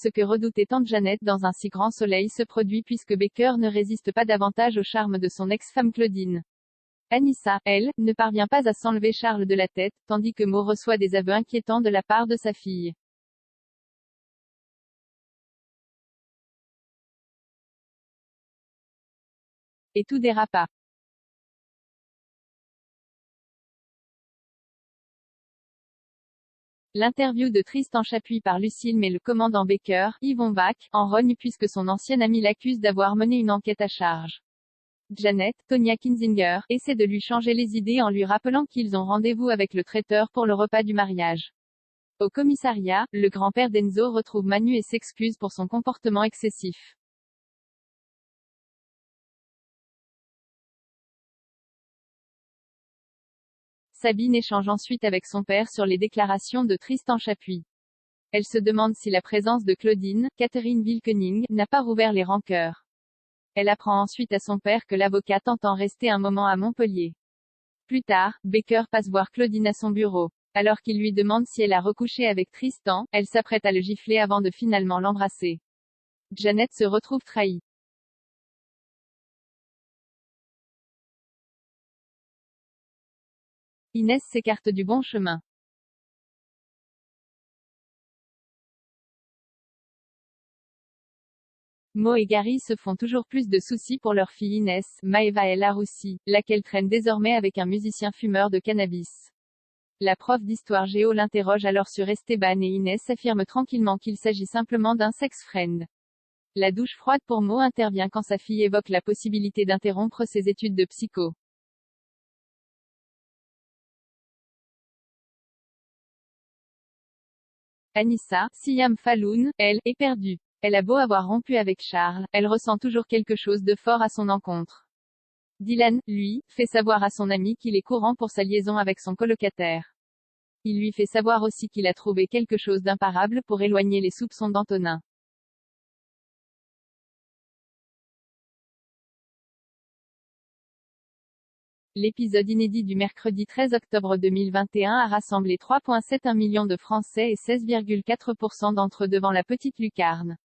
Ce que redoutait tant Janet dans un si grand soleil se produit puisque Baker ne résiste pas davantage au charme de son ex-femme Claudine. Anissa, elle, ne parvient pas à s'enlever Charles de la tête, tandis que Mo reçoit des aveux inquiétants de la part de sa fille. Et tout dérapa. L'interview de Tristan Chapuis par Lucille met le commandant Baker, Yvon Bach, en rogne puisque son ancien ami l'accuse d'avoir mené une enquête à charge. Janet, Tonya Kinzinger, essaie de lui changer les idées en lui rappelant qu'ils ont rendez-vous avec le traiteur pour le repas du mariage. Au commissariat, le grand-père d'Enzo retrouve Manu et s'excuse pour son comportement excessif. Sabine échange ensuite avec son père sur les déclarations de Tristan Chapuis. Elle se demande si la présence de Claudine, Catherine Wilkening, n'a pas rouvert les rancœurs. Elle apprend ensuite à son père que l'avocate entend rester un moment à Montpellier. Plus tard, Baker passe voir Claudine à son bureau. Alors qu'il lui demande si elle a recouché avec Tristan, elle s'apprête à le gifler avant de finalement l'embrasser. Janet se retrouve trahie. Inès s'écarte du bon chemin. Mo et Gary se font toujours plus de soucis pour leur fille Inès, Maeva El Aroussi, laquelle traîne désormais avec un musicien fumeur de cannabis. La prof d'histoire géo l'interroge alors sur Esteban et Inès affirme tranquillement qu'il s'agit simplement d'un sex-friend. La douche froide pour Mo intervient quand sa fille évoque la possibilité d'interrompre ses études de psycho. Anissa, Siam Falloun, elle, est perdue. Elle a beau avoir rompu avec Charles, elle ressent toujours quelque chose de fort à son encontre. Dylan, lui, fait savoir à son ami qu'il est courant pour sa liaison avec son colocataire. Il lui fait savoir aussi qu'il a trouvé quelque chose d'imparable pour éloigner les soupçons d'Antonin. L'épisode inédit du mercredi 13 octobre 2021 a rassemblé 3,71 millions de Français et 16,4% d'entre eux devant la petite lucarne.